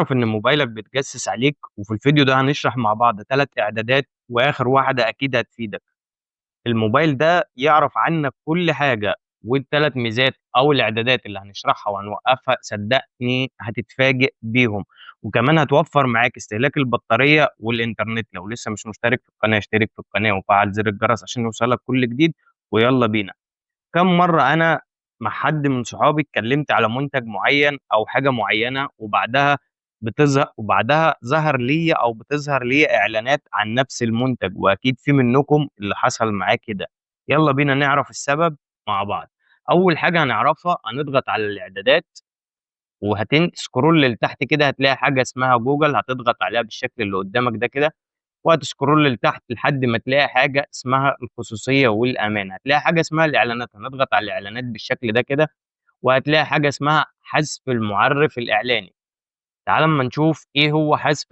تعرف إن موبايلك بيتجسس عليك؟ وفي الفيديو ده هنشرح مع بعض 3 إعدادات وآخر واحدة أكيد هتفيدك. الموبايل ده يعرف عنك كل حاجة، وال3 ميزات أو الإعدادات اللي هنشرحها وهنوقفها صدقني هتتفاجئ بيهم، وكمان هتوفر معاك استهلاك البطارية والإنترنت. لو لسه مش مشترك في القناة اشترك في القناة وفعل زر الجرس عشان يوصلك كل جديد. ويلا بينا. كم مرة أنا مع حد من صحابي اتكلمت على منتج معين أو حاجة معينة وبعدها ظهر لي أو بتظهر لي إعلانات عن نفس المنتج، وأكيد في منكم اللي حصل معاه كده. يلا بينا نعرف السبب مع بعض. أول حاجة هنعرفها هنضغط على الإعدادات، سكرول لتحت كده هتلاقي حاجة اسمها جوجل، هتضغط عليها بالشكل اللي قدامك ده كده، وهتسكرول لتحت لحد ما تلاقي حاجه اسمها الخصوصيه والامان. هتلاقي حاجه اسمها الاعلانات، هنضغط على الاعلانات بالشكل ده كده، وهتلاقي حاجه اسمها حذف المعرف الاعلاني. تعال اما نشوف ايه هو حذف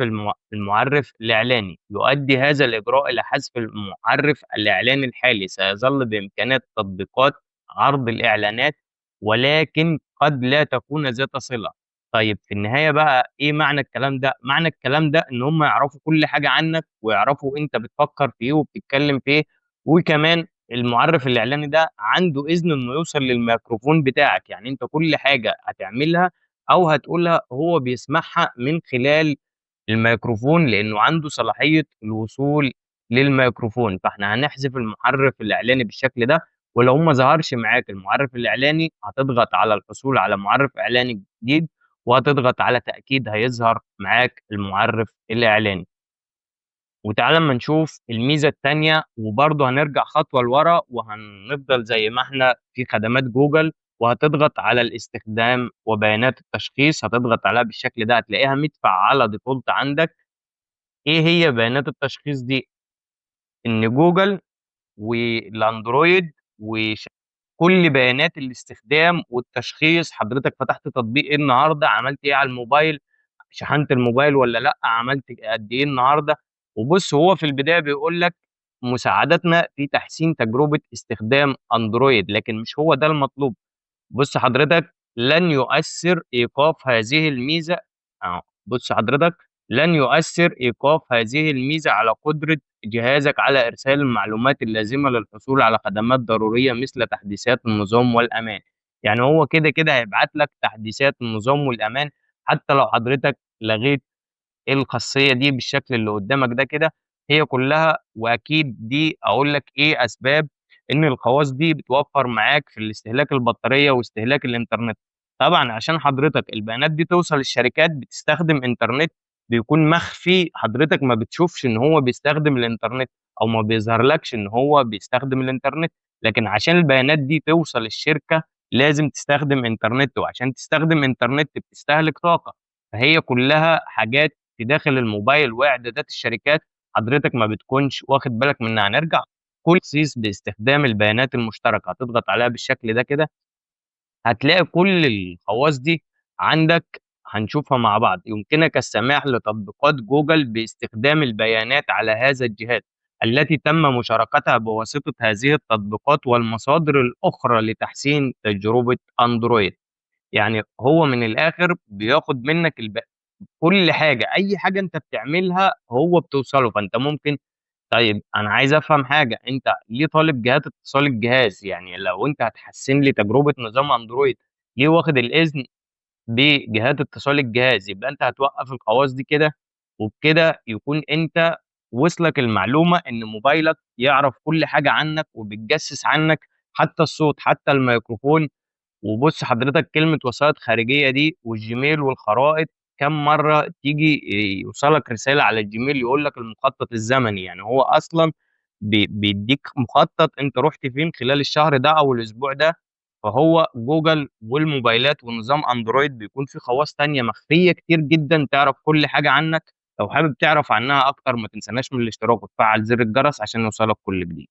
المعرف الاعلاني. يؤدي هذا الاجراء الى حذف المعرف الاعلاني الحالي. سيظل بامكانات تطبيقات عرض الاعلانات، ولكن قد لا تكون ذات صلة. طيب في النهاية بقى ايه معنى الكلام ده؟ معنى الكلام ده ان هم يعرفوا كل حاجة عنك، ويعرفوا انت بتفكر في ايه وبتتكلم في ايه. وكمان المعرف الاعلاني ده عنده اذن انه يوصل للميكروفون بتاعك، يعني انت كل حاجة هتعملها او هتقولها هو بيسمعها من خلال الميكروفون، لانه عنده صلاحية الوصول للميكروفون. فاحنا هنحذف المعرف الاعلاني بالشكل ده. ولو ما ظهرش معاك المعرف الاعلاني هتضغط على الحصول على معرف اعلاني جديد، وهتضغط على تأكيد هيظهر معاك المعرف الاعلاني. وتعالى اما نشوف الميزة التانية، وبرضه هنرجع خطوة لورا وهنفضل زي ما احنا في خدمات جوجل. وهتضغط على الاستخدام وبيانات التشخيص، هتضغط عليها بالشكل ده هتلاقيها متفعلة ديفولت عندك. ايه هي بيانات التشخيص دي؟ ان جوجل والاندرويد وكل بيانات الاستخدام والتشخيص. حضرتك فتحت تطبيق ايه النهارده؟ عملت ايه على الموبايل؟ شحنت الموبايل ولا لا؟ عملت قد ايه النهارده؟ وبص هو في البدايه بيقول لك مساعدتنا في تحسين تجربه استخدام اندرويد، لكن مش هو ده المطلوب. بص حضرتك، لن يؤثر ايقاف هذه الميزه. بص حضرتك، لن يؤثر ايقاف هذه الميزه على قدره جهازك على ارسال المعلومات اللازمه للحصول على خدمات ضروريه مثل تحديثات النظام والامان. يعني هو كده كده هيبعت لك تحديثات النظام والامان حتى لو حضرتك لغيت الخاصيه دي بالشكل اللي قدامك ده كده. هي كلها واكيد دي اقول لك ايه اسباب ان الخواص دي بتوفر معاك في الاستهلاك البطاريه واستهلاك الانترنت. طبعا عشان حضرتك البيانات دي توصل للشركات بتستخدم انترنت بيكون مخفي، حضرتك ما بتشوفش ان هو بيستخدم الانترنت او ما بيظهرلكش ان هو بيستخدم الانترنت. لكن عشان البيانات دي توصل للشركه لازم تستخدم انترنت، وعشان تستخدم انترنت بتستهلك طاقه. فهي كلها حاجات في داخل الموبايل واعدادات الشركات حضرتك ما بتكونش واخد بالك منها. هنرجع كل تخصيص باستخدام البيانات المشتركه، هتضغط عليها بالشكل ده كده هتلاقي كل الخواص دي عندك. هنشوفها مع بعض. يمكنك السماح لتطبيقات جوجل باستخدام البيانات على هذا الجهاز التي تم مشاركتها بواسطة هذه التطبيقات والمصادر الأخرى لتحسين تجربة أندرويد. يعني هو من الآخر بياخد منك كل حاجة، أي حاجة أنت بتعملها هو بتوصله. فأنت ممكن، طيب انا عايز افهم حاجه، انت ليه طالب جهات اتصال الجهاز؟ يعني لو انت هتحسن لي تجربه نظام اندرويد ليه واخد الاذن بجهات اتصال الجهاز؟ يبقى انت هتوقف الخواص دي كده، وبكده يكون انت وصلك المعلومه ان موبايلك يعرف كل حاجه عنك وبيتجسس عنك، حتى الصوت حتى الميكروفون. وبص حضرتك كلمة وسائط خارجية دي والجيميل والخرائط، كم مرة تيجي يوصلك رسالة على الجيميل يقول لك المخطط الزمني؟ يعني هو أصلا بيديك مخطط أنت رحت فين خلال الشهر ده أو الأسبوع ده. فهو جوجل والموبايلات ونظام أندرويد بيكون في خواص تانية مخفية كتير جدا تعرف كل حاجة عنك. لو حابب تعرف عنها أكتر ما تنساناش من الاشتراك وتفعل زر الجرس عشان يوصلك كل جديد.